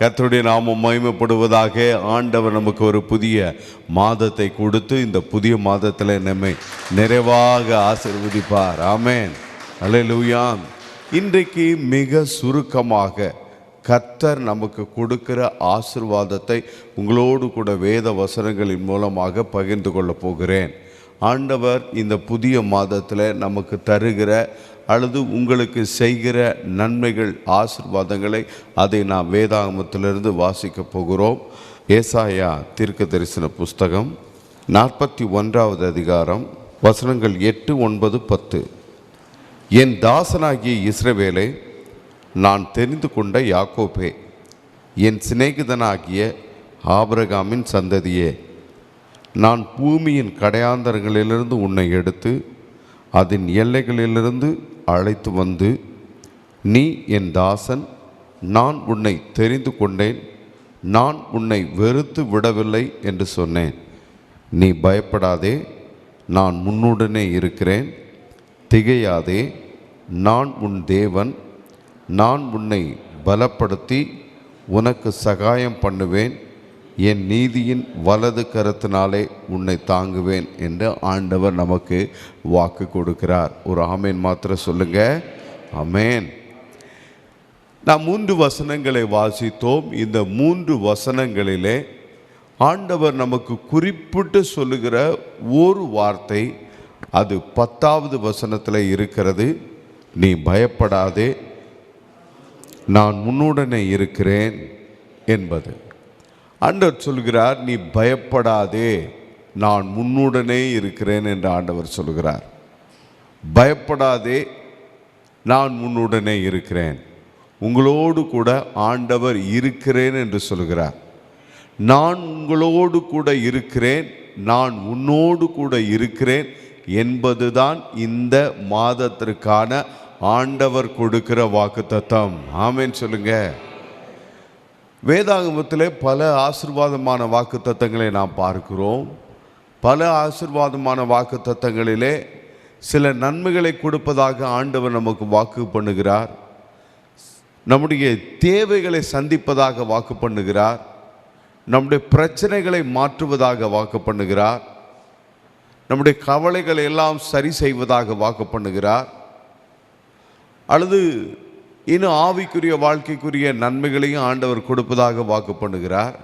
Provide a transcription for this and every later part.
கர்த்தருடைய நாமம் மகிமைப்படுவதாக. ஆண்டவர் நமக்கு ஒரு புதிய மாதத்தை கொடுத்து இந்த புதிய மாதத்தில் நம்மை நிறைவாக ஆசீர்வதிப்பார். ஆமென், அல்லேலூயா. இன்றைக்கு மிக சுருக்கமாக கர்த்தர் நமக்கு கொடுக்கிற ஆசீர்வாதத்தை உங்களோடு கூட வேத வசனங்களின் மூலமாக பகிர்ந்து கொள்ளப் போகிறேன். ஆண்டவர் இந்த புதிய மாதத்தில் நமக்கு தருகிற அல்லது உங்களுக்கு செய்கிற நன்மைகள், ஆசீர்வாதங்களை அதை நாம் வேதாகமத்திலிருந்து வாசிக்கப் போகிறோம். ஏசாயா தீர்க்க தரிசன புஸ்தகம் 41வது அதிகாரம் வசனங்கள் 8, 9, 10. என் தாசனாகிய இஸ்ரவேலே, நான் தெரிந்து கொண்ட யாக்கோபே, என் சிநேகிதனாகிய ஆபிரகாமின் சந்ததியே, நான் பூமியின் கடையாந்தரங்களிலிருந்து உன்னை எடுத்து அதன் எல்லைகளிலிருந்து அழைத்து வந்து, நீ என் தாசன், நான் உன்னை தெரிந்து கொண்டேன், நான் உன்னை வெறுத்து விடவில்லை என்று சொன்னேன். நீ பயப்படாதே, நான் உன்னுடனே இருக்கிறேன். திகையாதே, நான் உன் தேவன், நான் உன்னை பலப்படுத்தி உனக்கு சகாயம் பண்ணுவேன். என் நீதியின் வலது கரத்தினாலே உன்னை தாங்குவேன் என்று ஆண்டவர் நமக்கு வாக்கு கொடுக்கிறார். ஒரு ஆமேன் மாத்திரம் சொல்லுங்க. ஆமேன். நாம் 3 வசனங்களை வாசித்தோம். இந்த 3 வசனங்களிலே ஆண்டவர் நமக்கு குறிப்பிட்டு சொல்லுகிற ஒரு வார்த்தை, அது 10வது வசனத்தில் இருக்கிறது. நீ பயப்படாதே, நான் உன்னுடனே இருக்கிறேன் என்பது. ஆண்டவர் சொல்கிறார், நீ பயப்படாதே, நான் உன்னுடனே இருக்கிறேன் என்று ஆண்டவர் சொல்கிறார். பயப்படாதே, நான் உன்னுடனே இருக்கிறேன். உங்களோடு கூட ஆண்டவர் இருக்கிறேன் என்று சொல்கிறார். நான் உங்களோடு கூட இருக்கிறேன், நான் உன்னோடு கூட இருக்கிறேன் என்பதுதான் இந்த மாதத்திற்கான ஆண்டவர் கொடுக்கிற வாக்குத்தத்தம். ஆமென் சொல்லுங்க. வேதாகமத்திலே பல ஆசீர்வாதமான வாக்குத்தத்தங்களை நாம் பார்க்கிறோம். பல ஆசீர்வாதமான வாக்குத்தத்தங்களிலே சில நன்மைகளை கொடுப்பதாக ஆண்டவர் நமக்கு வாக்கு பண்ணுகிறார். நம்முடைய தேவைகளை சந்திப்பதாக வாக்கு பண்ணுகிறார். நம்முடைய பிரச்சனைகளை மாற்றுவதாக வாக்கு பண்ணுகிறார். நம்முடைய கவலைகளை எல்லாம் சரி செய்வதாக வாக்கு பண்ணுகிறார். அல்லது இன்னும் ஆவிக்குரிய வாழ்க்கைக்குரிய நன்மைகளையும் ஆண்டவர் கொடுப்பதாக வாக்கு பண்ணுகிறார்.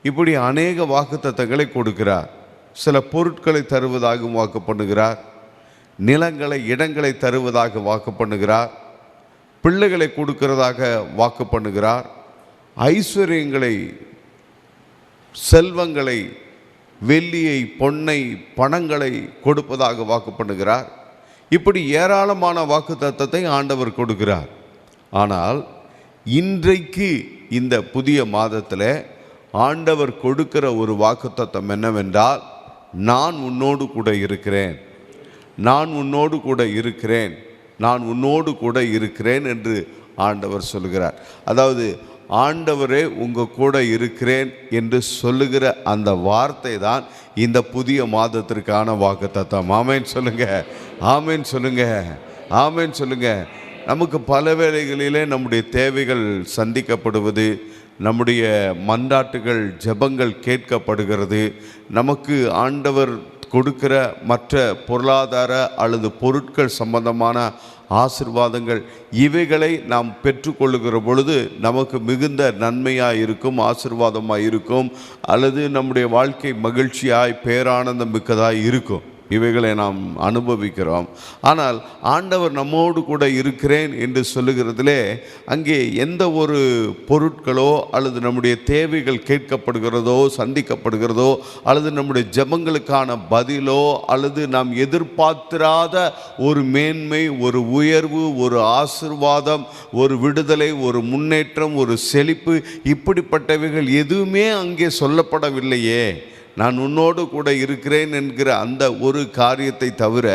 இப்படி அநேக வாக்குத்தத்தங்களை கொடுக்கிறார். சில பொருட்களை தருவதாகவும் வாக்கு பண்ணுகிறார். நிலங்களை, இடங்களை தருவதாக வாக்கு பண்ணுகிறார். பிள்ளைகளை கொடுக்கிறதாக வாக்கு பண்ணுகிறார். ஐஸ்வர்யங்களை, செல்வங்களை, வெள்ளியை, பொன்னை, பணங்களை கொடுப்பதாக வாக்கு பண்ணுகிறார். இப்படி ஏராளமான வாக்குத்தத்தத்தை ஆண்டவர் கொடுக்கிறார். ஆனால் இன்றைக்கு இந்த புதிய மாதத்தில் ஆண்டவர் கொடுக்கிற ஒரு வாக்குத்தத்தம் என்னவென்றால், நான் உன்னோடு கூட இருக்கிறேன், நான் உன்னோடு கூட இருக்கிறேன், நான் உன்னோடு கூட இருக்கிறேன் என்று ஆண்டவர் சொல்லுகிறார். அதாவது ஆண்டவரே உங்கள் கூட இருக்கிறேன் என்று சொல்லுகிற அந்த வார்த்தை தான் இந்த புதிய மாதத்திற்கான வாக்குத்தத்தம். ஆமென் சொல்லுங்க, ஆமென் சொல்லுங்க, ஆமென் சொல்லுங்க. நமக்கு பல வேளைகளிலே நம்முடைய தேவைகள் சந்திக்கப்படுவது, நம்முடைய மன்றாட்டுகள், ஜெபங்கள் கேட்கப்படுகிறது. நமக்கு ஆண்டவர் கொடுக்கிற மற்ற பொருளாதார அல்லது பொருட்கள் சம்பந்தமான ஆசீர்வாதங்கள், இவைகளை நாம் பெற்றுக்கொள்ளுகிற பொழுது நமக்கு மிகுந்த நன்மையாக இருக்கும், ஆசீர்வாதமாக இருக்கும். அல்லது நம்முடைய வாழ்க்கை மகிழ்ச்சியாய், பேரானந்தம் மிக்கதாய் இருக்கும். இவைகளை நாம் அனுபவிக்கிறோம். ஆனால் ஆண்டவர் நம்மோடு கூட இருக்கிறேன் என்று சொல்லுகிறதிலே அங்கே எந்த ஒரு பொருட்களோ அல்லது நம்முடைய தேவைகள் கேட்கப்படுகிறதோ, சந்திக்கப்படுகிறதோ, அல்லது நம்முடைய ஜெபங்களுக்கான பதிலோ, அல்லது நாம் எதிர்பார்த்திராத ஒரு மேன்மை, ஒரு உயர்வு, ஒரு ஆசீர்வாதம், ஒரு விடுதலை, ஒரு முன்னேற்றம், ஒரு செழிப்பு, இப்படிப்பட்டவைகள் எதுவுமே அங்கே சொல்லப்படவில்லையே. நான் உன்னோடு கூட இருக்கிறேன் என்கிற அந்த ஒரு காரியத்தை தவிர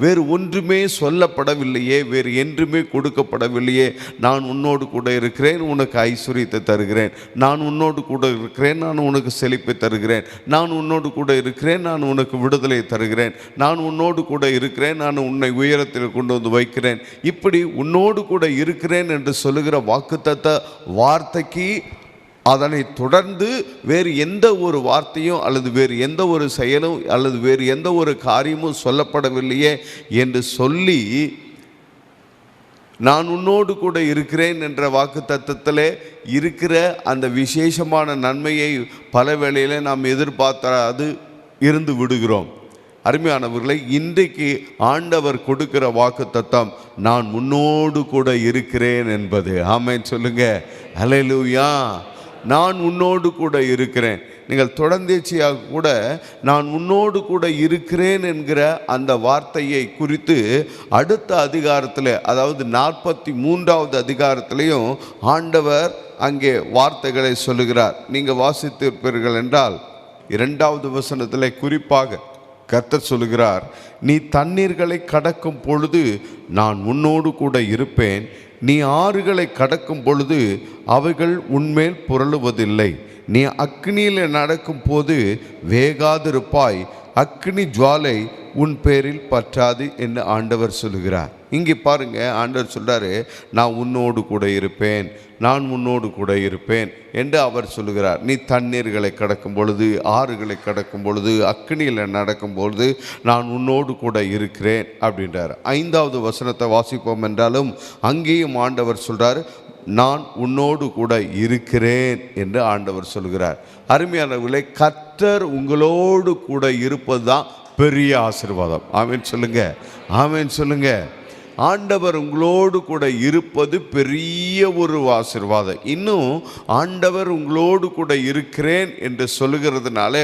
வேறு ஒன்றுமே சொல்லப்படவில்லையே, வேறு என்றுமே கொடுக்கப்படவில்லையே. நான் உன்னோடு கூட இருக்கிறேன், உனக்கு ஐஸ்வர்யத்தை தருகிறேன். நான் உன்னோடு கூட இருக்கிறேன், நான் உனக்கு செழிப்பை தருகிறேன். நான் உன்னோடு கூட இருக்கிறேன், நான் உனக்கு விடுதலை தருகிறேன். நான் உன்னோடு கூட இருக்கிறேன், நான் உன்னை உயரத்தில் கொண்டு வந்து வைக்கிறேன். இப்படி உன்னோடு கூட இருக்கிறேன் என்று சொல்லுகிற வாக்குத்தத்த வார்த்தைக்கு அதனை தொடர்ந்து வேறு எந்த ஒரு வார்த்தையும் அல்லது வேறு எந்த ஒரு செயலும் அல்லது வேறு எந்த ஒரு காரியமும் சொல்லப்படவில்லையே என்று சொல்லி, நான் உன்னோடு கூட இருக்கிறேன் என்ற வாக்கு தத்தத்திலே இருக்கிற அந்த விசேஷமான நன்மையை பல வேளையில் நாம் எதிர்பார்த்தாது இருந்து விடுகிறோம். அருமையானவர்களை, இன்றைக்கு ஆண்டவர் கொடுக்கிற வாக்கு தத்தம் நான் உன்னோடு கூட இருக்கிறேன் என்பது. ஆமென் சொல்லுங்க. அல்லேலூயா. நான் உன்னோடு கூட இருக்கிறேன். நீங்கள் தொடர்ந்தேச்சியாக கூட நான் உன்னோடு கூட இருக்கிறேன் என்கிற அந்த வார்த்தையை குறித்து அடுத்த அதிகாரத்தில், அதாவது 43வது அதிகாரத்திலையும் ஆண்டவர் அங்கே வார்த்தைகளை சொல்லுகிறார். நீங்கள் வாசித்திருப்பீர்கள் என்றால் 2வது வசனத்தில் குறிப்பாக கர்த்தர் சொல்லுகிறார், நீ தண்ணீர்களை கடக்கும் பொழுது நான் உன்னோடு கூட இருப்பேன், நீ ஆறுகளை கடக்கும் பொழுது அவைகள் உன்மேல் புரளுவதில்லை, நீ அக்னியில் நடக்கும் போது வேகாதிருப்பாய், அக்னி ஜுவாலை உன் பேரில் பற்றாது என்று ஆண்டவர் சொல்லுகிறார். இங்கே பாருங்க, ஆண்டவர் சொல்றாரு, நான் உன்னோடு கூட இருப்பேன், நான் உன்னோடு கூட இருப்பேன் என்று அவர் சொல்லுகிறார். நீ தண்ணீர்களை கடக்கும் பொழுது, ஆறுகளை கடக்கும் பொழுது, அக்னியில் நடக்கும் பொழுது நான் உன்னோடு கூட இருக்கிறேன் அப்படின்றார். 5வது வசனத்தை வாசிப்போம் என்றாலும் அங்கேயும் ஆண்டவர் சொல்றார், நான் உன்னோடு கூட இருக்கிறேன் என்று ஆண்டவர் சொல்கிறார். அருமையானவர்களே, கர்த்தர் உங்களோடு கூட இருப்பது தான் பெரிய ஆசீர்வாதம். ஆமென் சொல்லுங்க. ஆமென் சொல்லுங்க. ஆண்டவர் உங்களோடு கூட இருப்பது பெரிய ஒரு ஆசீர்வாதம். இன்னும் ஆண்டவர் உங்களோடு கூட இருக்கிறேன் என்று சொல்லுகிறதுனால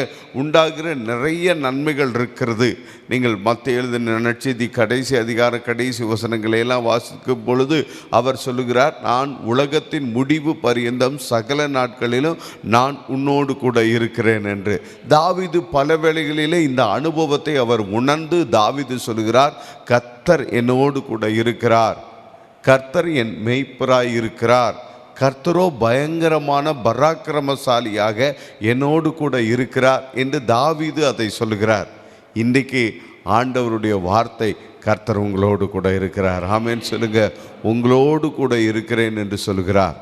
உண்டாகிற நிறைய நன்மைகள் இருக்கிறது. நீங்கள் மத்திய எழுதின நற்செய்தி கடைசி அதிகார கடைசி வசனங்களை எல்லாம் வாசிக்கும் பொழுது அவர் சொல்லுகிறார், நான் உலகத்தின் முடிவு பரியந்தம் சகல நாட்களிலும் நான் உன்னோடு கூட இருக்கிறேன் என்று. தாவீது பல வேளைகளிலே இந்த அனுபவத்தை அவர் உணர்ந்து தாவீது சொல்லுகிறார், கர்த்தர் என்னோடு கூட இருக்கிறார், கர்த்தர் என் மேய்ப்பராய் இருக்கிறார், கர்த்தரோ பயங்கரமான பராக்கிரமசாலியாக என்னோடு கூட இருக்கிறார் என்று தாவீது அதை சொல்லுகிறார். இன்றைக்கு ஆண்டவருடைய வார்த்தை, கர்த்தர் உங்களோடு கூட இருக்கிறார். ஆமென் சொல்லுங்க. உங்களோடு கூட இருக்கிறேன் என்று சொல்லுகிறார்.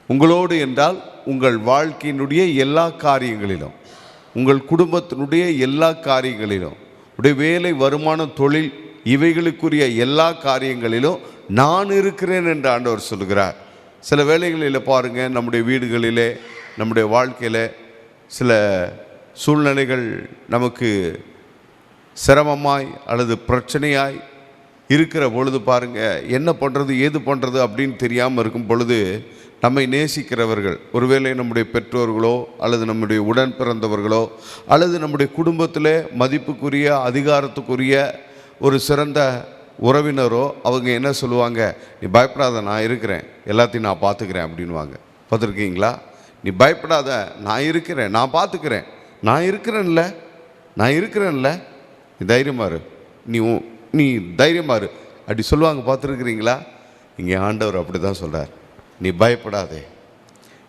உங்களோடு என்றால் உங்கள் வாழ்க்கையினுடைய எல்லா காரியங்களிலும், உங்கள் குடும்பத்தினுடைய எல்லா காரியங்களிலும், உடைய வேலை, வருமானம், தொழில், இவைகளுக்குரிய எல்லா காரியங்களிலும் நான் இருக்கிறேன் என்று ஆண்டவர் சொல்லுகிறார். சில வேளைகளில் பாருங்கள், நம்முடைய வீடுகளிலே, நம்முடைய வாழ்க்கையில் சில சூழ்நிலைகள் நமக்கு சிரமமாய் அல்லது பிரச்சனையாய் இருக்கிற பொழுது பாருங்கள், என்ன பண்ணுறது ஏது பண்ணுறது அப்படின்னு தெரியாமல் இருக்கும் பொழுது நம்மை நேசிக்கிறவர்கள், ஒருவேளை நம்முடைய பெற்றோர்களோ அல்லது நம்முடைய உடன் பிறந்தவர்களோ அல்லது நம்முடைய குடும்பத்தில் மதிப்புக்குரிய அதிகாரத்துக்குரிய ஒரு சிறந்த உறவினரோ, அவங்க என்ன சொல்லுவாங்க, நீ பயப்படாத, நான் இருக்கிறேன், எல்லாத்தையும் நான் பார்த்துக்கிறேன் அப்படின்வாங்க. பார்த்துருக்கீங்களா? நீ பயப்படாத, நான் இருக்கிறேன், நான் பார்த்துக்கிறேன், நான் இருக்கிறேன்ல, நான் இருக்கிறேன்ல, நீ தைரியமா இரு, நீ தைரியமா இரு அப்படி சொல்லுவாங்க. பார்த்துருக்குறீங்களா? இங்கே ஆண்டவர் அப்படி தான் சொல்கிறார், நீ பயப்படாதே,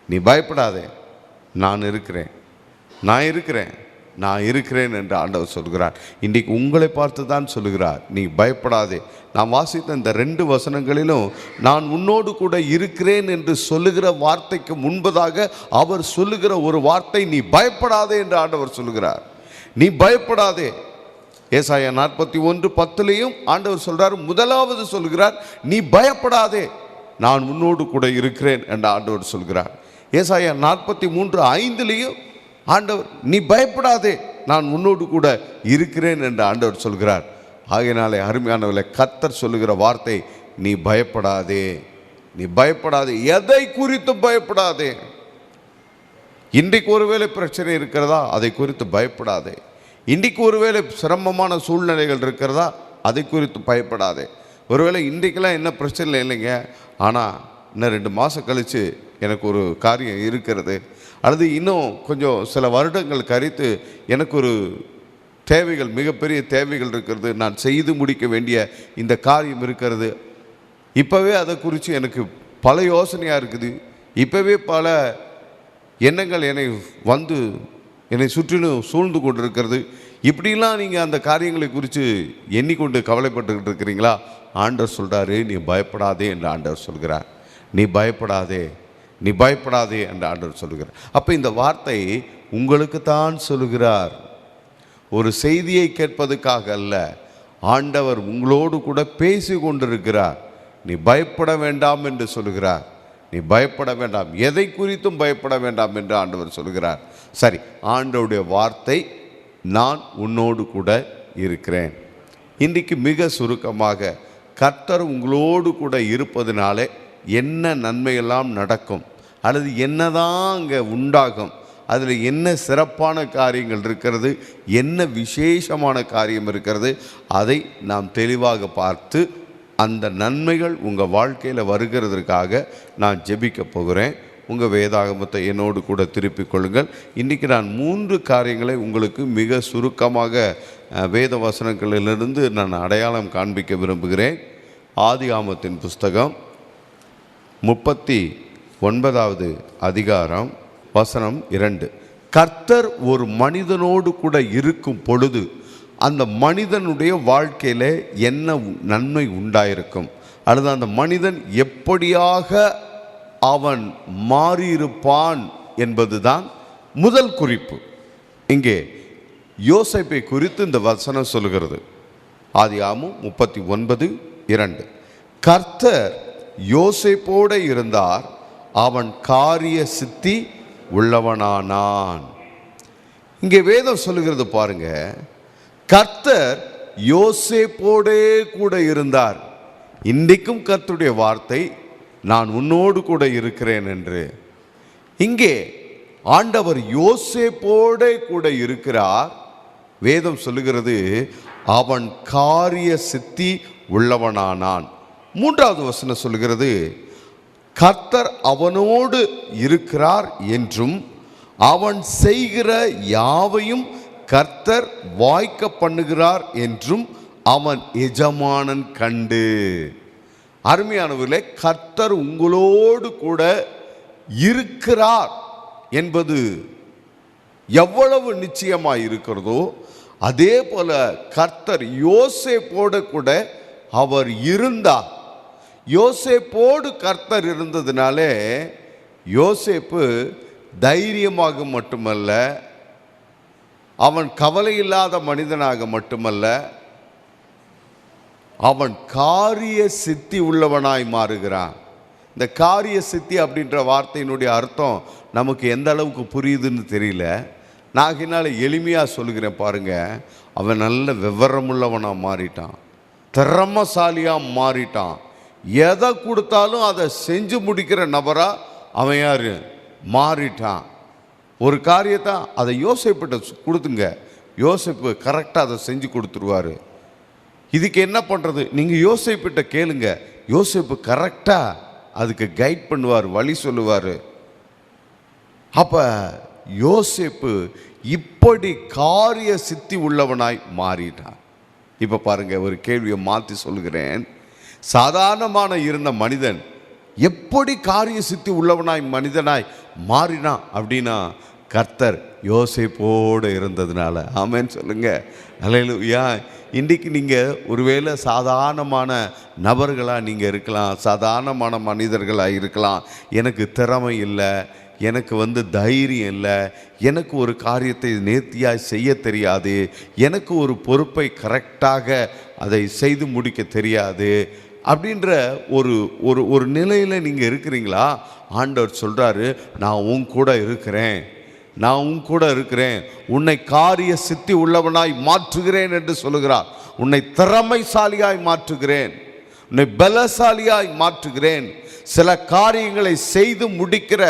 நீ பயப்படாதே, நான் இருக்கிறேன், நான் இருக்கிறேன், நான் இருக்கிறேன் என்று ஆண்டவர் சொல்கிறார். இன்றைக்கு உங்களை பார்த்து தான் சொல்லுகிறார், நீ பயப்படாதே. நான் வாசித்த இந்த 2 வசனங்களிலும் நான் உன்னோடு கூட இருக்கிறேன் என்று சொல்லுகிற வார்த்தைக்கு முன்பதாக அவர் சொல்லுகிற ஒரு வார்த்தை, நீ பயப்படாதே என்று ஆண்டவர் சொல்லுகிறார். நீ பயப்படாதே. ஏசாயா 41:10 ஆண்டவர் சொல்றார், முதலாவது சொல்கிறார், நீ பயப்படாதே, நான் உன்னோடு கூட இருக்கிறேன் என்று ஆண்டவர் சொல்கிறார். ஏசாயா 43:5 ஆண்டவர், நீ பயப்படாதே, நான் உன்னோடு கூட இருக்கிறேன் என்று ஆண்டவர் சொல்கிறார். ஆகையினாலே அருமையானவர்களே, கர்த்தர் சொல்லுகிற வார்த்தை, நீ பயப்படாதே, நீ பயப்படாதே, எதை குறித்து பயப்படாதே. இன்றைக்கு ஒருவேளை பிரச்சனை இருக்கிறதா, அதை குறித்து பயப்படாதே. இன்றைக்கு ஒருவேளை சிரமமான சூழ்நிலைகள் இருக்கிறதா, அதை குறித்து பயப்படாதே. ஒருவேளை இன்றைக்கெல்லாம் என்ன பிரச்சனை இல்லைங்க, ஆனால் இன்னும் 2 மாதம் கழித்து எனக்கு ஒரு காரியம் இருக்கிறது, அல்லது இன்னும் கொஞ்சம் சில வருடங்கள் கழித்து எனக்கு ஒரு தேவைகள், மிகப்பெரிய தேவைகள் இருக்கிறது, நான் செய்து முடிக்க வேண்டிய இந்த காரியம் இருக்கிறது, இப்போவே அதை குறித்து எனக்கு பல யோசனையாக இருக்குது, இப்போவே பல எண்ணங்கள் என்னை சுற்றிலும் சூழ்ந்து கொண்டு இருக்கிறது, இப்படிலாம் நீங்கள் அந்த காரியங்களை குறித்து எண்ணிக்கொண்டு கவலைப்பட்டுக்கிட்டு இருக்கிறீங்களா? ஆண்டவர் சொல்கிறாரு, நீ பயப்படாதே என்று ஆண்டவர் சொல்கிறார். நீ பயப்படாதே, நீ பயப்படாதே என்று ஆண்டவர் சொல்லுகிறார். அப்போ இந்த வார்த்தை உங்களுக்கு தான் சொல்லுகிறார். ஒரு செய்தியை கேட்பதுக்காக அல்ல, ஆண்டவர் உங்களோடு கூட பேசி கொண்டிருக்கிறார். நீ பயப்பட வேண்டாம் என்று சொல்லுகிறார். நீ பயப்பட வேண்டாம், எதை குறித்தும் பயப்பட வேண்டாம் என்று ஆண்டவர் சொல்கிறார். சரி, ஆண்டவருடைய வார்த்தை நான் உன்னோடு கூட இருக்கிறேன். இன்றைக்கு மிக சுருக்கமாக கர்த்தர் உங்களோடு கூட இருப்பதனாலே என்ன நன்மையெல்லாம் நடக்கும், அல்லது என்னதான் அங்கே உண்டாகும், அதில் என்ன சிறப்பான காரியங்கள் இருக்கிறது, என்ன விசேஷமான காரியம் இருக்கிறது, அதை நாம் தெளிவாக பார்த்து அந்த நன்மைகள் உங்கள் வாழ்க்கையில் வருகிறதற்காக நான் ஜெபிக்க போகிறேன். உங்கள் வேதாகமத்தை என்னோடு கூட திருப்பிக் கொள்ளுங்கள். இன்றைக்கி நான் 3 காரியங்களை உங்களுக்கு மிக சுருக்கமாக வேத வசனங்களிலிருந்து நான் அடையாளம் காண்பிக்க விரும்புகிறேன். ஆதியாகமத்தின் புஸ்தகம் 39வது அதிகாரம் வசனம் 2. கர்த்தர் ஒரு மனிதனோடு கூட இருக்கும் பொழுது அந்த மனிதனுடைய வாழ்க்கையில் என்ன நன்மை உண்டாயிருக்கும், அல்லது அந்த மனிதன் எப்படியாக அவன் மாறியிருப்பான் என்பதுதான் முதல் குறிப்பு. இங்கே யோசேப்பை குறித்து இந்த வசனம் சொல்லுகிறது. ஆதியாகமம் 39:2. கர்த்தர் யோசேப்போடு இருந்தார், அவன் காரிய சித்தி உள்ளவனானான். இங்கே வேதம் சொல்லுகிறது பாருங்க, கர்த்தர் யோசேப்போடே கூட இருந்தார். இன்றைக்கும் கர்த்தருடைய வார்த்தை நான் உன்னோடு கூட இருக்கிறேன் என்று. இங்கே ஆண்டவர் யோசேப்போடே கூட இருக்கிறார். வேதம் சொல்லுகிறது அவன் காரிய சித்தி உள்ளவனானான். 3வது வசனம் சொல்லுகிறது கர்த்தர் அவனோடு இருக்கிறார் என்றும் அவன் செய்கிற யாவையும் கர்த்தர் வாய்க்க பண்ணுகிறார் என்றும் அவன் எஜமானன் கண்டு. அருமையானவர்களே, கர்த்தர் உங்களோடு கூட இருக்கிறார் என்பது எவ்வளவு நிச்சயமாக இருக்கிறதோ, அதே போல கர்த்தர் யோசேப்போடு கூட அவர் இருந்தார். யோசேப்போடு கர்த்தர் இருந்ததினாலே யோசேப்பு தைரியமாக மட்டுமல்ல, அவன் கவலை இல்லாத மனிதனாக மட்டுமல்ல, அவன் காரிய சித்தி உள்ளவனாய் மாறுகிறான். இந்த காரிய சித்தி அப்படின்ற வார்த்தையினுடைய அர்த்தம் நமக்கு எந்த அளவுக்கு புரியுதுன்னு தெரியல. நான் என்னால் எளிமையாக சொல்லுகிறேன் பாருங்க. அவன் நல்ல விவரமுள்ளவனாக மாறிட்டான், திறமசாலியாக மாறிட்டான். எதை கொடுத்தாலும் அதை செஞ்சு முடிக்கிற நபராக அவன் யார் மாறிட்டான். ஒரு காரியத்தை அதை யோசேப்பிட்ட கொடுத்துங்க, யோசேப்பு கரெக்டாக அதை செஞ்சு கொடுத்துருவார். இதுக்கு என்ன பண்ணுறது, நீங்கள் யோசேப்பிட்ட கேளுங்க, யோசேப்பு கரெக்டாக அதுக்கு கைட் பண்ணுவார், வழி சொல்லுவார். அப்போ யோசேப்பு இப்படி காரிய சித்தி உள்ளவனாய் மாறிட்டான். இப்போ பாருங்க, ஒரு கேள்வியை மாற்றி சொல்கிறேன். சாதாரணமான இருந்த மனிதன் எப்படி காரிய சித்தி உள்ளவனாய் மனிதனாய் மாறினான் அப்படின்னா கர்த்தர் யோசேப்போடு இருந்ததுனால. ஆமென் சொல்லுங்க, அல்லேலூயா. இன்றைக்கு நீங்கள் ஒருவேளை சாதாரணமான நபர்களாக நீங்கள் இருக்கலாம், சாதாரணமான மனிதர்களாக இருக்கலாம். எனக்கு திறமை இல்லை, எனக்கு தைரியம் இல்லை, எனக்கு ஒரு காரியத்தை நேர்த்தியாக செய்ய தெரியாது, எனக்கு ஒரு பொறுப்பை கரெக்டாக அதை செய்து முடிக்க தெரியாது அப்படின்ற ஒரு ஒரு ஒரு நிலையில் நீங்கள் இருக்கிறீங்களா? ஆண்டவர் சொல்கிறாரு, நான் உன் கூட இருக்கிறேன், நான் உன் கூட இருக்கிறேன், உன்னை காரிய சித்தி உள்ளவனாய் மாற்றுகிறேன் என்று சொல்லுகிறார். உன்னை திறமைசாலியாய் மாற்றுகிறேன், உன்னை பலசாலியாய் மாற்றுகிறேன், சில காரியங்களை செய்து முடிக்கிற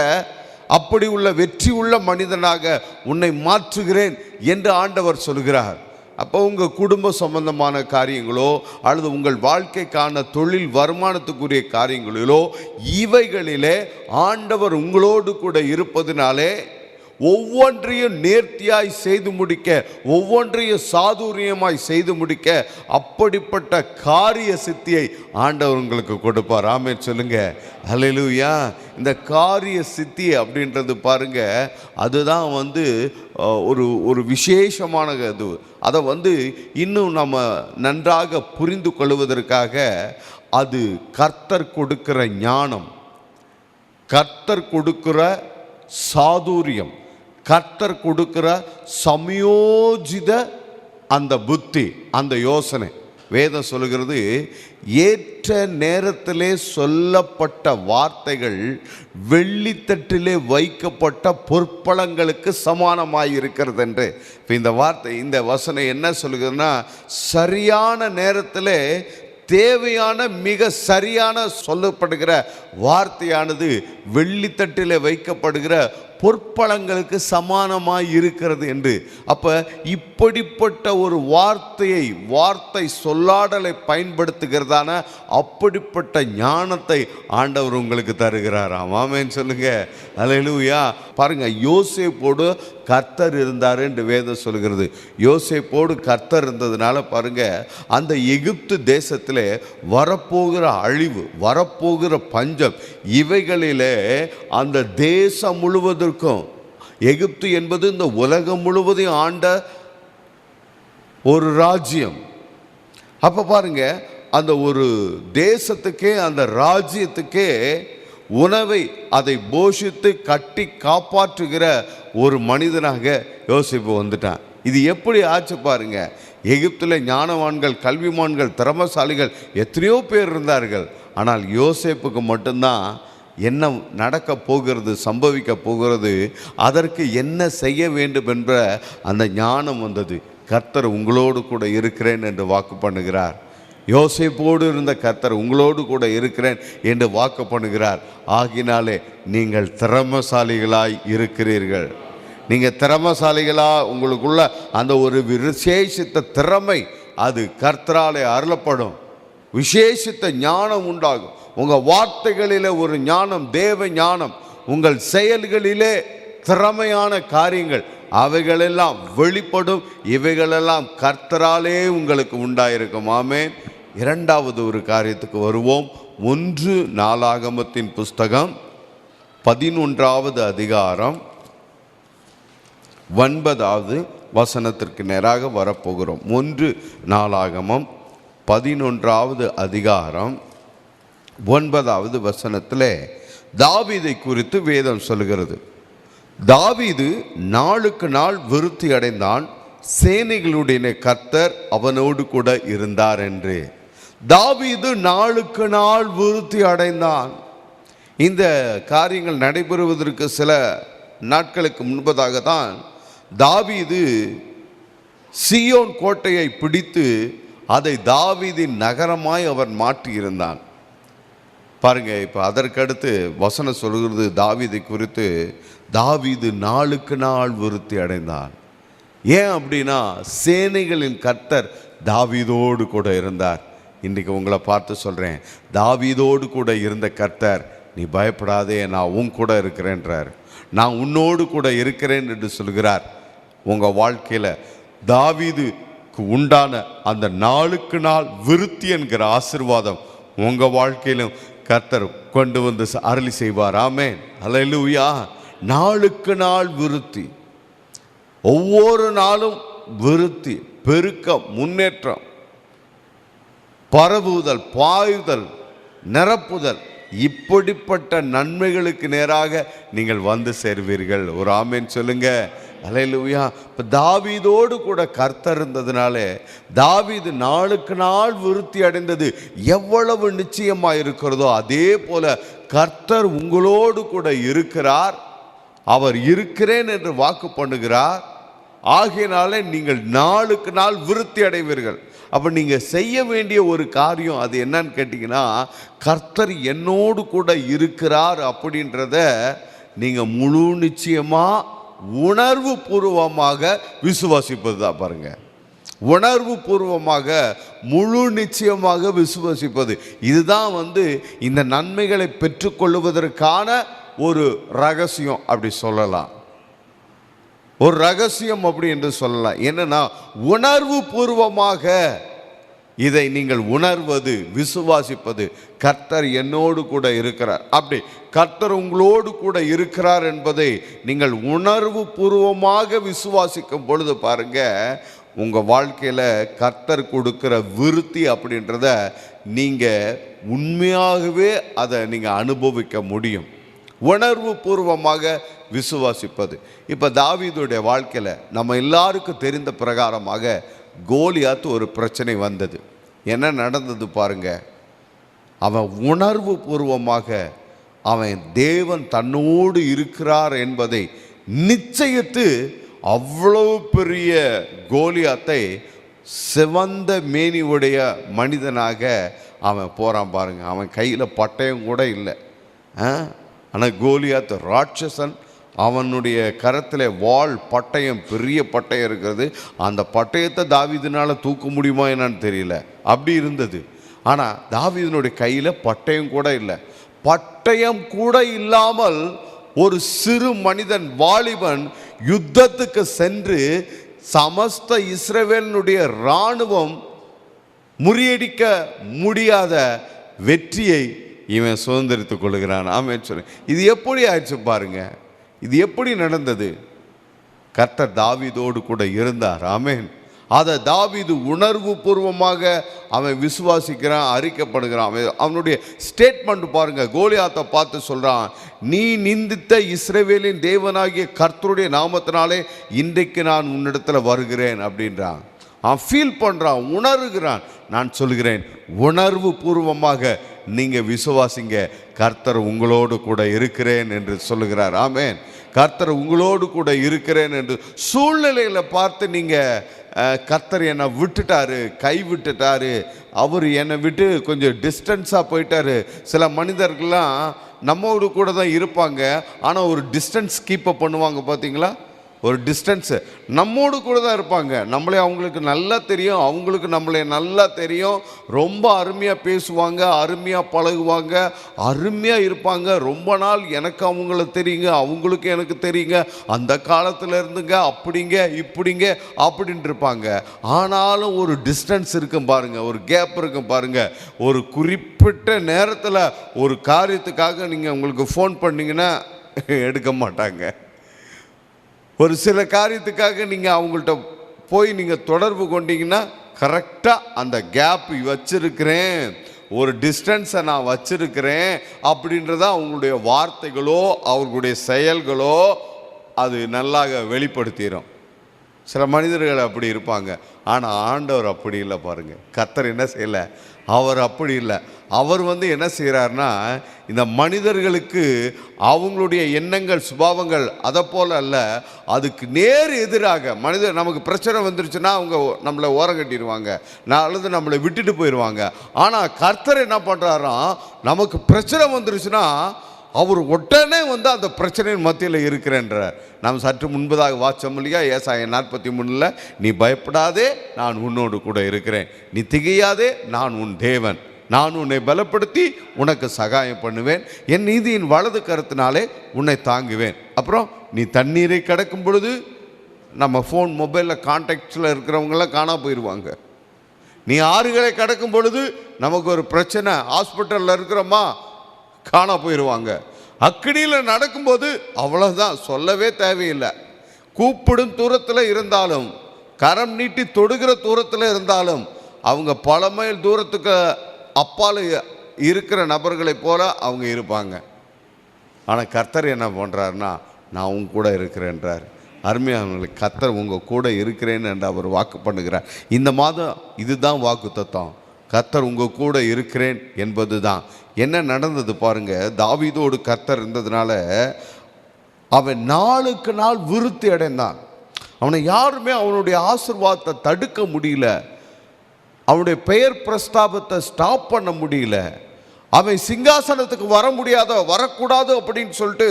அப்படி உள்ள வெற்றி உள்ள மனிதனாக உன்னை மாற்றுகிறேன் என்று ஆண்டவர் சொல்கிறார். அப்போ உங்கள் குடும்ப சம்பந்தமான காரியங்களோ அல்லது உங்கள் வாழ்க்கைக்கான தொழில் வருமானத்துக்குரிய காரியங்களிலோ இவைகளிலே ஆண்டவர் உங்களோடு கூட இருப்பதினாலே ஒவ்வொன்றையும் நேர்த்தியாய் செய்து முடிக்க, ஒவ்வொன்றையும் சாதுரியமாய் செய்து முடிக்க அப்படிப்பட்ட காரிய சித்தியை ஆண்டவர் உங்களுக்கு கொடுப்பார். ஆமென் சொல்லுங்க, அல்லேலூயா. இந்த காரிய சித்தி அப்படின்றது பாருங்க, அதுதான் ஒரு ஒரு விசேஷமான இது. அதை இன்னும் நம்ம நன்றாக புரிந்து கொள்வதற்காக அது கர்த்தர் கொடுக்கிற ஞானம், கர்த்தர் கொடுக்கிற சாதுரியம், கர்த்தர் கொடுக்கிற சமயோஜித அந்த புத்தி, அந்த யோசனை. வேதம் சொல்லுகிறது, ஏற்ற நேரத்திலே சொல்லப்பட்ட வார்த்தைகள் வெள்ளித்தட்டிலே வைக்கப்பட்ட பொற்பழங்களுக்கு சமானமாயிருக்கிறது என்று. இப்போ இந்த வார்த்தை, இந்த வசனம் என்ன சொல்லுகிறதுனா, சரியான நேரத்தில் தேவையான மிக சரியான சொல்லப்படுகிற வார்த்தையானது வெள்ளித்தட்டிலே வைக்கப்படுகிற பொற்பழங்களுக்கு சமானமாய் இருக்கிறது என்று. அப்போ இப்படிப்பட்ட ஒரு வார்த்தை சொல்லாடலை பயன்படுத்துகிறதான அப்படிப்பட்ட ஞானத்தை ஆண்டவர் உங்களுக்கு தருகிறார். ஆமென் சொல்லுங்க, அல்லேலூயா. பாருங்க, யோசேப்போடு கர்த்தர் இருந்தார் என்று வேதம் சொல்கிறது. யோசேப்போடு கர்த்தர் இருந்ததுனால பாருங்க, அந்த எகிப்து தேசத்திலே வரப்போகிற அழிவு, வரப்போகிற பஞ்சம், இவைகளிலே அந்த தேசம் முழுவதும், எகிப்து என்பது இந்த உலகம் முழுவதையும் ஆண்ட ஒரு ராஜ்யம். அப்ப பாருங்க, அந்த ஒரு தேசத்துக்கே, அந்த ராஜ்யத்துக்கே உணவை அதை போஷித்து கட்டி காப்பாற்றுகிற ஒரு மனிதனாக யோசிப்பு வந்துட்டான். இது எப்படி ஆச்சு பாருங்க. எகிப்தில் ஞானவான்கள், கல்விமான்கள், திறமசாலிகள் எத்தனையோ பேர் இருந்தார்கள். ஆனால் யோசேப்புக்கு மட்டும்தான் என்ன நடக்க போகிறது, சம்பவிக்க போகிறது, அதற்கு என்ன செய்ய வேண்டும் என்ற அந்த ஞானம் வந்தது. கர்த்தர் உங்களோடு கூட இருக்கிறேன் என்று வாக்கு பண்ணுகிறார். யோசேப்போடு இருந்த கர்த்தர் உங்களோடு கூட இருக்கிறேன் என்று வாக்கு பண்ணுகிறார். ஆகினாலே நீங்கள் திறமசாலிகளாய் இருக்கிறீர்கள். நீங்கள் திறமசாலிகளாக, உங்களுக்குள்ள அந்த ஒரு விசேஷித்த திறமை அது கர்த்தராலே அருளப்படும். விசேஷித்த ஞானம் உண்டாகும். உங்கள் வார்த்தைகளிலே ஒரு ஞானம், தேவ ஞானம், உங்கள் செயல்களிலே திறமையான காரியங்கள் அவைகளெல்லாம் வெளிப்படும். இவைகளெல்லாம் கர்த்தராலே உங்களுக்கு உண்டாயிருக்கும். ஆமென். இரண்டாவது ஒரு காரியத்துக்கு வருவோம். 1 நாளாகமத்தின் புஸ்தகம் 11வது அதிகாரம் 9வது வசனத்திற்கு நேராக வரப்போகிறோம். 1 நாளாகமம் 11வது அதிகாரம் 9வது வசனத்தில் தாவீதை குறித்து வேதம் சொல்லுகிறது. தாவீது நாளுக்கு நாள் விருத்தி அடைந்தான், சேனைகளுடைய கர்த்தர் அவனோடு கூட இருந்தார் என்று. தாவீது நாளுக்கு நாள் விருத்தி அடைந்தான். இந்த காரியங்கள் நடைபெறுவதற்கு சில நாட்களுக்கு முன்பதாக தான் தாவீது சீயோன் கோட்டையை பிடித்து அதை தாவீதின் நகரமாய் அவர் மாற்றியிருந்தான். பாருங்க, இப்போ அதற்கடுத்து வசனம் சொல்கிறது தாவீதை குறித்து, தாவீது நாளுக்கு நாள் விருத்தி அடைந்தான். ஏன் அப்படின்னா, சேனைகளின் கர்த்தர் தாவீதோடு கூட இருந்தார். இன்றைக்கு உங்களை பார்த்து சொல்கிறேன், தாவீதோடு கூட இருந்த கர்த்தர், நீ பயப்படாதே, நான் உன் கூட இருக்கிறேன்றார். நான் உன்னோடு கூட இருக்கிறேன் என்று சொல்கிறார். உங்கள் வாழ்க்கையில் தாவீதுக்கு உண்டான அந்த நாளுக்கு நாள் விருத்தி என்கிற ஆசீர்வாதம் உங்கள் வாழ்க்கையிலும் கர்த்தர் கொண்டு வந்து அருளி செய்வார். ஆமென், அல்லேலூயா. நாளுக்கு நாள் விருத்தி, ஒவ்வொரு நாளும் விருத்தி, பெருக்கம், முன்னேற்றம், பரவுதல், பாயுதல், நிரப்புதல், இப்படிப்பட்ட நன்மைகளுக்கு நேராக நீங்கள் வந்து சேர்வீர்கள். ஒரு ஆமென் சொல்லுங்க, அல்லேலூயா. இப்போ தாவீதோடு கூட கர்த்தர் இருந்ததுனாலே தாவீது நாளுக்கு நாள் விருத்தி அடைந்தது எவ்வளவு நிச்சயமாக இருக்கிறதோ, அதே போல கர்த்தர் உங்களோடு கூட இருக்கிறார். அவர் இருக்கிறேன் என்று வாக்கு பண்ணுகிறார். ஆகையினாலே நீங்கள் நாளுக்கு நாள் விருத்தி அடைவீர்கள். அப்போ நீங்கள் செய்ய வேண்டிய ஒரு காரியம் அது என்னன்னு கேட்டிங்கன்னா, கர்த்தர் என்னோடு கூட இருக்கிறார் அப்படின்றத நீங்கள் முழு நிச்சயமாக உணர்வு பூர்வமாக விசுவாசிப்பது தான். பாருங்க, உணர்வு பூர்வமாக முழு நிச்சயமாக விசுவாசிப்பது, இதுதான் இந்த நன்மைகளை பெற்றுக்கொள்வதற்கான ஒரு ரகசியம் அப்படி சொல்லலாம். ஒரு ரகசியம் அப்படி என்று சொல்லலாம். என்னன்னா, உணர்வு பூர்வமாக இதை நீங்கள் உணர்வது, விசுவாசிப்பது, கர்த்தர் என்னோடு கூட இருக்கிறார், அப்படி கர்த்தர் உங்களோடு கூட இருக்கிறார் என்பதை நீங்கள் உணர்வு பூர்வமாக விசுவாசிக்கும் பொழுது பாருங்க, உங்கள் வாழ்க்கையில் கர்த்தர் கொடுக்கிற விருத்தி அப்படின்றத நீங்கள் உண்மையாகவே அதை நீங்கள் அனுபவிக்க முடியும். உணர்வு பூர்வமாக விசுவாசிப்பது. இப்போ தாவீதுடைய வாழ்க்கையில் நம்ம எல்லாருக்கும் தெரிந்த பிரகாரமாக கோலியாத் ஒரு பிரச்சனை வந்தது. என்ன நடந்தது பாருங்க. அவன் உணர்வு பூர்வமாக அவன் தேவன் தன்னோடு இருக்கிறார் என்பதை நிச்சயித்து அவ்வளவு பெரிய கோலியாத்தை சிவந்த மேனியுடைய மனிதனாக அவன் போகிறான் பாருங்க. அவன் கையில் பட்டயம் கூட இல்லை. ஆனால் கோலியாத் ராட்சசன். அவனுடைய கரத்தில் வாள் பட்டயம், பெரிய பட்டயம் இருக்கிறது. அந்த பட்டயத்தை தாவீதுனால தூக்க முடியுமா என்னன்னு தெரியல, அப்படி இருந்தது. ஆனால் தாவீதினுடைய கையில் பட்டயம் கூட இல்லை. பட்டயம் கூட இல்லாமல் ஒரு சிறு மனிதன், வாலிபன் யுத்தத்துக்கு சென்று சமஸ்த இஸ்ரவேலினுடைய இராணுவம் முறியடிக்க முடியாத வெற்றியை இவன் சுதந்திரித்துக் கொள்கிறான். ஆமென் சொல்லு. இது எப்படி ஆயிடுச்சு பாருங்க. இது எப்படி நடந்தது? கர்த்தர் தாவீதோடு கூட இருந்தார். ஆமென். அதை தாவீது உணர்வு பூர்வமாக அவன் விசுவாசிக்கிறான், அறிக்கப்படுகிறான். அவனுடைய ஸ்டேட்மெண்ட் பாருங்க. கோலியாத்தை பார்த்து சொல்றான், நீ நிந்தித்த இஸ்ரவேலின் தேவனாகிய கர்த்தருடைய நாமத்தினாலே இன்றைக்கு நான் உன்னிடத்தில் வருகிறேன் அப்படின்றான். அவன் ஃபீல் பண்ணுறான், உணர்கிறான். நான் சொல்கிறேன், உணர்வு பூர்வமாக நீங்கள் விசுவாசிங்க, கர்த்தர் உங்களோடு கூட இருக்கிறேன் என்று சொல்லுகிறார். ஆமென். கர்த்தர் உங்களோடு கூட இருக்கிறேன் என்று சூழ்நிலையில் பார்த்து நீங்கள் கர்த்தர் என்னை விட்டுட்டாரு, கை விட்டுட்டாரு, அவர் என்னை விட்டு கொஞ்சம் டிஸ்டன்ஸாக போயிட்டாரு. சில மனிதர்கள்லாம் நம்மோடு கூட தான் இருப்பாங்க, ஆனால் ஒரு டிஸ்டன்ஸ் கீப்பப் பண்ணுவாங்க பார்த்தீங்களா? ஒரு டிஸ்டன்ஸு. நம்மோடு கூட தான் இருப்பாங்க, நம்மளே அவங்களுக்கு நல்லா தெரியும், அவங்களுக்கு நம்மளே நல்லா தெரியும். ரொம்ப அருமையாக பேசுவாங்க, அருமையாக பழகுவாங்க, அருமையாக இருப்பாங்க. ரொம்ப நாள் எனக்கு அவங்கள தெரியுங்க, அவங்களுக்கு எனக்கு தெரியுங்க, அந்த காலத்தில் இருந்துங்க, அப்படிங்க இப்படிங்க அப்படின்ட்டு இருப்பாங்க. ஆனாலும் ஒரு டிஸ்டன்ஸ் இருக்கும் பாருங்க, ஒரு கேப் இருக்கும் பாருங்க. ஒரு குறிப்பிட்ட நேரத்தில் ஒரு காரியத்துக்காக நீங்கள் உங்களுக்கு ஃபோன் பண்ணிங்கன்னா எடுக்க மாட்டாங்க. ஒரு சில காரியத்துக்காக நீங்கள் அவங்கள்ட்ட போய் நீங்கள் தொடர்பு கொண்டீங்கன்னா கரெக்டாக அந்த கேப் வச்சிருக்கிறேன், ஒரு டிஸ்டன்ஸை நான் வச்சிருக்கிறேன் அப்படின்றத அவங்களுடைய வார்த்தைகளோ அவர்களுடைய செயல்களோ அது நல்லாக வெளிப்படுத்திடும். சில மனிதர்கள் அப்படி இருப்பாங்க. ஆனால் ஆண்டவர் அப்படி இல்லை பாருங்க. கர்த்தர் என்ன செய்யலை, அவர் அப்படி இல்லை. அவர் என்ன செய்கிறார்னா, இந்த மனிதர்களுக்கு அவங்களுடைய எண்ணங்கள் சுபாவங்கள் அதை போல் அல்ல, அதுக்கு நேர் எதிராக மனிதர் நமக்கு பிரச்சனை வந்துருச்சுன்னா அவங்க நம்மளை ஓரம் கட்டிடுவாங்க, அல்லது நம்மளை விட்டுட்டு போயிடுவாங்க. ஆனால் கர்த்தர் என்ன பண்ணுறாராம், நமக்கு பிரச்சனை வந்துருச்சுன்னா அவர் உடனே அந்த பிரச்சனையின் மத்தியில் இருக்கிறேன்றார். நாம் சற்று முன்பதாக வாச்சோம் இல்லையா, ஏசாயா 43, நீ பயப்படாதே, நான் உன்னோடு கூட இருக்கிறேன், நீ திகையாதே, நான் உன் தேவன், நான் உன்னை பலப்படுத்தி உனக்கு சகாயம் பண்ணுவேன், என் நீதியின் வலது கருத்தினாலே உன்னை தாங்குவேன். அப்புறம் நீ தண்ணீரை கடக்கும் பொழுது, நம்ம ஃபோன் மொபைலில் கான்டாக்ட்ஸில் இருக்கிறவங்களாம் காணா போயிடுவாங்க. நீ ஆறுகளை கடக்கும் பொழுது, நமக்கு ஒரு பிரச்சனை, ஹாஸ்பிட்டலில் இருக்கிறோமா, காணா போயிடுவாங்க. அக்கினியில் நடக்கும்போது அவ்வளோதான், சொல்லவே தேவையில்லை. கூப்பிடும் தூரத்தில் இருந்தாலும், கரம் நீட்டி தொடுகிற தூரத்தில் இருந்தாலும், அவங்க பல மைல் தூரத்துக்கு அப்பால் இருக்கிற நபர்களைப் போல அவங்க இருப்பாங்க. ஆனால் கர்த்தர் என்ன பண்ணுறாருன்னா, நான் உங்க கூட இருக்கிறேன்றார். அருமையானவர்களே, கர்த்தர் உங்கள் கூட இருக்கிறேன்னு என்று அவர் வாக்கு பண்ணுகிறார். இந்த மாதம் இதுதான் வாக்கு தத்துவம், கர்த்தர் உங்கள் கூட இருக்கிறேன் என்பது தான். என்ன நடந்தது பாருங்க. தாவீதோடு கர்த்தர் இருந்ததுனால அவன் நாளுக்கு நாள் விருத்தி அடைந்தான். அவனை யாருமே அவனுடைய ஆசீர்வாதத்தை தடுக்க முடியல, அவனுடைய பெயர் பிரஸ்தாபத்தை ஸ்டாப் பண்ண முடியல. அவன் சிங்காசனத்துக்கு வர முடியாத, வரக்கூடாது அப்படின்னு சொல்லிட்டு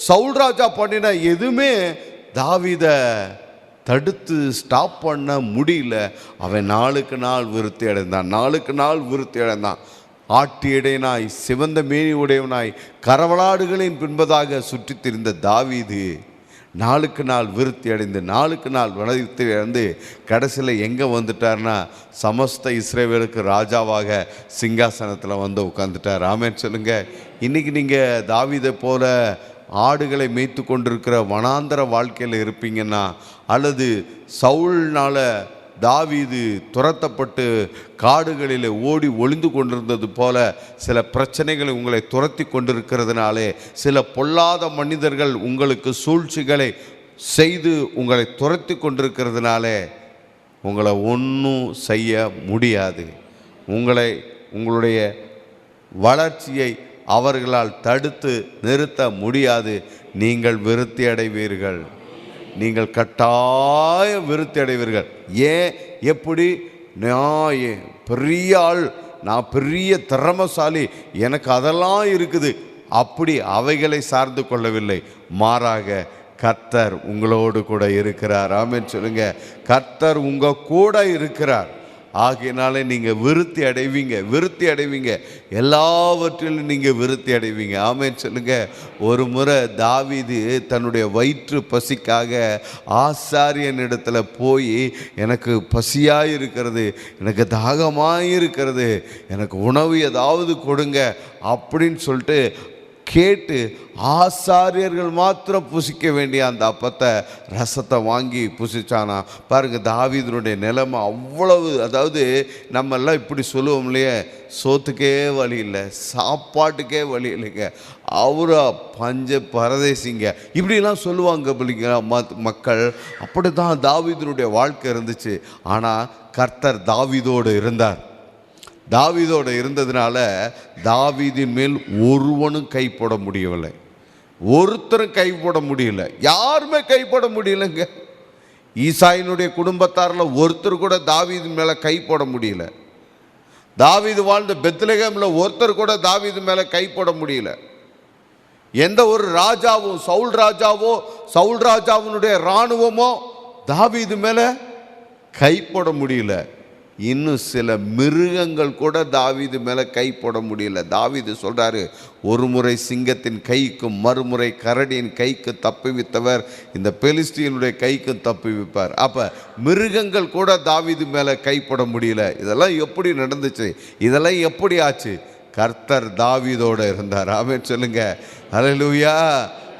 சவுல் ராஜா பண்ணின எதுவுமே தாவீதை தடுத்து ஸ்டாப் பண்ண முடியல. அவன் நாளுக்கு நாள் விருத்தி அடைந்தான், நாளுக்கு நாள் விருத்தி அடைந்தான். ஆட்டு இடையனாய், சிவந்த மேனி உடையவனாய், கரவலாடுகளின் பின்பதாக சுற்றி திரிந்த தாவீது நாளுக்கு நாள் விருத்தி அடைந்து, நாளுக்கு நாள் வளர்த்தி அடைந்து, கடைசியில் எங்கே வந்துட்டார்னா, சமஸ்த இஸ்ரவேலுக்கு ராஜாவாக சிங்காசனத்தில் உட்காந்துட்டார். ஆமென் சொல்லுங்க. இன்றைக்கி நீங்கள் தாவீதை போல ஆடுகளை மேய்த்து கொண்டிருக்கிற வனாந்தர வாழ்க்கையில் இருப்பீங்கன்னா, அல்லது சவுல்னால் தாவீது துரத்தப்பட்டு காடுகளில் ஓடி ஒளிந்து கொண்டிருந்தது போல சில பிரச்சனைகளை உங்களை துரத்தி கொண்டிருக்கிறதுனாலே, சில பொல்லாத மனிதர்கள் உங்களுக்கு சூழ்ச்சிகளை செய்து உங்களை துரத்தி கொண்டிருக்கிறதுனாலே உங்களை ஒன்றும் செய்ய முடியாது. உங்களுடைய வளர்ச்சியை அவர்களால் தடுத்து நிறுத்த முடியாது. நீங்கள் விருத்தி அடைவீர்கள். நீங்கள் கட்டாயம் விருத்தி அடைவீர்கள். ஏன்? எப்படி? நான் பெரிய ஆள், நான் பெரிய திறமசாலி, எனக்கு அதெல்லாம் இருக்குது, அப்படி அவைகளை சார்ந்து கொள்ளவில்லை. மாறாக கர்த்தர் உங்களோடு கூட இருக்கிறார். ஆமென் சொல்லுங்க. கர்த்தர் உங்க கூட இருக்கிறார். ஆகையினாலே நீங்கள் விருத்தி அடைவீங்க. எல்லாவற்றிலும் நீங்கள் விருத்தி அடைவீங்க. ஆமென் சொல்லுங்க. ஒரு முறை தாவீது தன்னுடைய வயிற்று பசிக்காக ஆசாரியனிடத்தில் போய், எனக்கு பசியாக இருக்கிறது, எனக்கு தாகமாக இருக்கிறது, எனக்கு உணவு ஏதாவது கொடுங்க அப்படின்னு சொல்லிட்டு கேட்டு, ஆசாரியர்கள் மாத்திரம் புசிக்க வேண்டிய அந்த அப்பத்தை, ரசத்தை வாங்கி புசிச்சானா. பாருங்கள், தாவீதுனுடைய நிலைமை அவ்வளவு. அதாவது நம்மெல்லாம் இப்படி சொல்லுவோம் இல்லையே, சோத்துக்கே வழி இல்லை, சாப்பாட்டுக்கே வழி இல்லைங்க, அவரா பஞ்ச பரதேசிங்க, இப்படிலாம் சொல்லுவாங்க பிள்ளைங்க மக்கள். அப்படி தான் தாவீதுனுடைய வாழ்க்கை இருந்துச்சு. ஆனால் கர்த்தர் தாவீதோடு இருந்தார். தாவீதோடு இருந்ததுனால தாவீதின் மேல் ஒருவனும் கை போட முடியவில்லை. ஒருத்தரும் கை போட முடியல. யாருமே கை போட முடியலைங்க. ஈசாயினுடைய குடும்பத்தாரில் ஒருத்தர் கூட தாவீது மேலே கை போட முடியல. தாவீது வாழ்ந்த பெத்லகேமில் ஒருத்தர் கூட தாவீது மேலே கை போட முடியல. எந்த ஒரு ராஜாவும், சவுல் ராஜாவினுடைய இராணுவமோ தாவீது மேலே கை போட முடியல. இன்னும் சில மிருகங்கள் கூட தாவீது மேலே கை போட முடியல. தாவீது சொல்கிறாரு, ஒரு முறை சிங்கத்தின் கைக்கும் மறுமுறை கரடியின் கைக்கு தப்புவித்தவர் இந்த பெலிஸ்தியனுடைய கைக்கும் தப்புவிப்பார். அப்போ மிருகங்கள் கூட தாவீது மேலே கை போட முடியல. இதெல்லாம் எப்படி நடந்துச்சு? இதெல்லாம் எப்படி ஆச்சு? கர்த்தர் தாவீதோடு இருந்தார். ஆமென் சொல்லுங்க. ஹல்லேலூயா,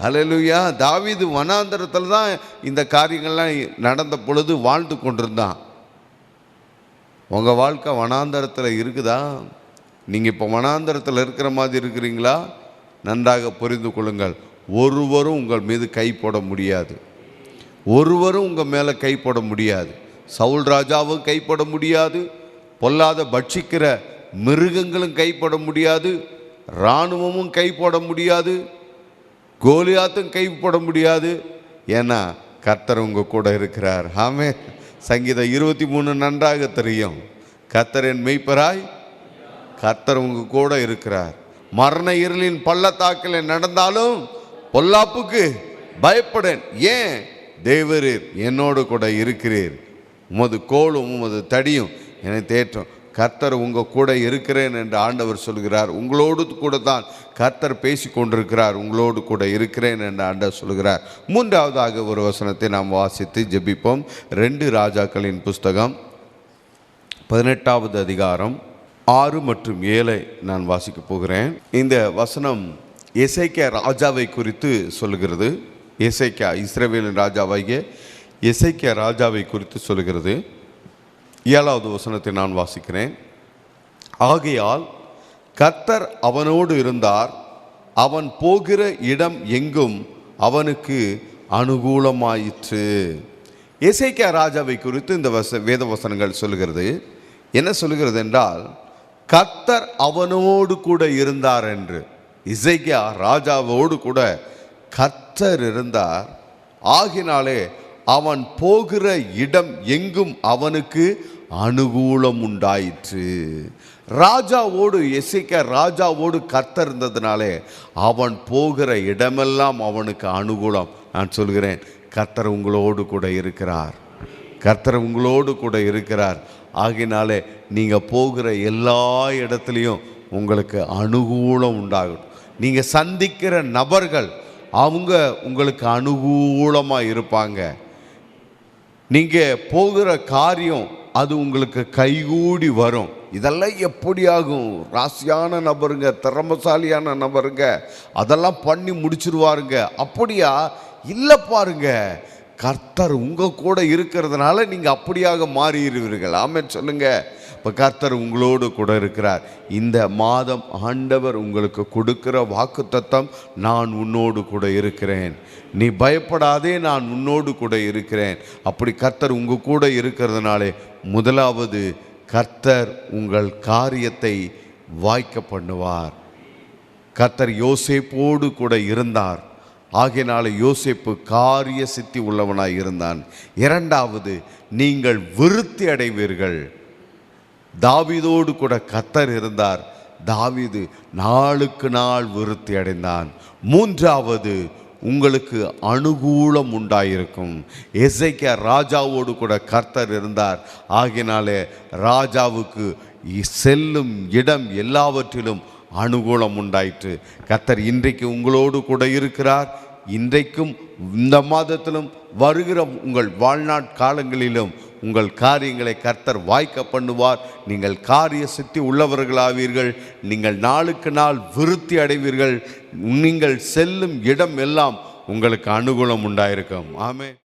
ஹல்லேலூயா. தாவீது வனாந்தரத்தில் தான் இந்த காரியங்கள்லாம் நடந்த பொழுது வாழ்ந்து கொண்டிருந்தான். உங்கள் வாழ்க்கை வனாந்தரத்தில் இருக்குதா? நீங்கள் இப்போ வனாந்தரத்தில் இருக்கிற மாதிரி இருக்கிறீங்களா? நன்றாக புரிந்து கொள்ளுங்கள். ஒருவரும் உங்கள் மீது கை போட முடியாது. ஒருவரும் உங்கள் மேலே கை போட முடியாது. சவுல் ராஜாவும் கை போட முடியாது. பொல்லாத பட்சிக்கிற மிருகங்களும் கை போட முடியாது. இராணுவமும் கை போட முடியாது. கோலியாத்தும் கை போட முடியாது. ஏன்னா கர்த்தர் உங்கள் கூட இருக்கிறார். ஆமே. சங்கீதம் 23 நன்றாக தெரியும். கர்த்தர் என் மெய்ப்பராய், கர்த்தர் உங்க கூட இருக்கிறார். மரண இருளின் பள்ளத்தாக்கில் நடந்தாலும் பொல்லாப்புக்கு பயப்படேன். ஏன்? தேவரீர் என்னோடு கூட இருக்கிறீர். உமது கோலும் உமது தடியும் என்னை தேற்றும். கர்த்தர் உங்க கூட இருக்கிறேன் என்று ஆண்டவர் சொல்கிறார். உங்களோடு கூட தான் கர்த்தர் பேசி கொண்டிருக்கிறார். உங்களோடு கூட இருக்கிறேன் என்று ஆண்டவர் சொல்கிறார். மூன்றாவதாக ஒரு வசனத்தை நாம் வாசித்து ஜெபிப்போம். 2 ராஜாக்களின் புஸ்தகம் 18வது அதிகாரம் 6 மற்றும் 7 நான் வாசிக்க போகிறேன். இந்த வசனம் எசேக்கியா ராஜாவை குறித்து சொல்கிறது. எசேக்கியா, இஸ்ரவேலின் ராஜாவாகிய எசேக்கியா ராஜாவை குறித்து சொல்கிறது. 7வது வசனத்தை நான் வாசிக்கிறேன். ஆகையால் கர்த்தர் அவனோடு இருந்தார், அவன் போகிற இடம் எங்கும் அவனுக்கு அனுகூலமாயிற்று. எசேக்கியா ராஜாவை குறித்து இந்த வேத வசனங்கள் சொல்கிறது. என்ன சொல்கிறது என்றால், கர்த்தர் அவனோடு கூட இருந்தார் என்று. எசேக்கியா ராஜாவோடு கூட கர்த்தர் இருந்தார். ஆகினாலே அவன் போகிற இடம் எங்கும் அவனுக்கு அனுகூலம் உண்டாயிற்று. ராஜாவோடு, எசேக்கியா ராஜாவோடு கர்த்தர் இருந்ததுனாலே அவன் போகிற இடமெல்லாம் அவனுக்கு அனுகூலம். நான் சொல்கிறேன், கர்த்தர் உங்களோடு கூட இருக்கிறார். கர்த்தர் உங்களோடு கூட இருக்கிறார். ஆகினாலே நீங்கள் போகிற எல்லா இடத்துலையும் உங்களுக்கு அனுகூலம் உண்டாகும். நீங்கள் சந்திக்கிற நபர்கள் அவங்க உங்களுக்கு அனுகூலமாக இருப்பாங்க. நீங்கள் போகிற காரியம் அது உங்களுக்கு கைகூடி வரும். இதெல்லாம் எப்படி ஆகும்? ராசியான நபருங்க, திறமசாலியான நபருங்க, அதெல்லாம் பண்ணி முடிச்சிருவாருங்க. அப்படியா? இல்லை பாருங்க, கர்த்தர் உங்கள் கூட இருக்கிறதுனால நீங்கள் அப்படியாக மாறிடுவீர்கள். ஆமென் சொல்லுங்க. இப்போ கர்த்தர் உங்களோடு கூட இருக்கிறார். இந்த மாதம் ஆண்டவர் உங்களுக்கு கொடுக்கிற வாக்குத்தத்தம், நான் உன்னோடு கூட இருக்கிறேன், நீ பயப்படாதே, நான் உன்னோடு கூட இருக்கிறேன். அப்படி கர்த்தர் உங்கள் கூட இருக்கிறதுனாலே, முதலாவது கர்த்தர் உங்கள் காரியத்தை வாய்க்க பண்ணுவார். கர்த்தர் யோசேப்போடு கூட இருந்தார், ஆகையினால யோசேப்பு காரிய சித்தி உள்ளவனாய் இருந்தான். இரண்டாவது, நீங்கள் விருத்தி அடைவீர்கள். தாவீதோடு கூட கர்த்தர் இருந்தார், தாவீது நாளுக்கு நாள் விருத்தி அடைந்தான். மூன்றாவது, உங்களுக்கு அனுகூலம் உண்டாயிருக்கும். எசேக்கியா ராஜாவோடு கூட கர்த்தர் இருந்தார், ஆகினாலே ராஜாவுக்கு செல்லும் இடம் எல்லாவற்றிலும் அனுகூலம் உண்டாயிற்று. கர்த்தர் இன்றைக்கு உங்களோடு கூட இருக்கிறார். இன்றைக்கும் இந்த மாதத்திலும் வருகிற உங்கள் வாழ்நாட் காலங்களிலும் உங்கள் காரியங்களை கர்த்தர் வாய்க்க பண்ணுவார். நீங்கள் காரிய சித்தி உள்ளவர்களாவீர்கள். நீங்கள் நாளுக்கு நாள் விருத்தி அடைவீர்கள். நீங்கள் செல்லும் இடம் எல்லாம் உங்களுக்கு அனுகூலம் உண்டாயிருக்கும். ஆமென்.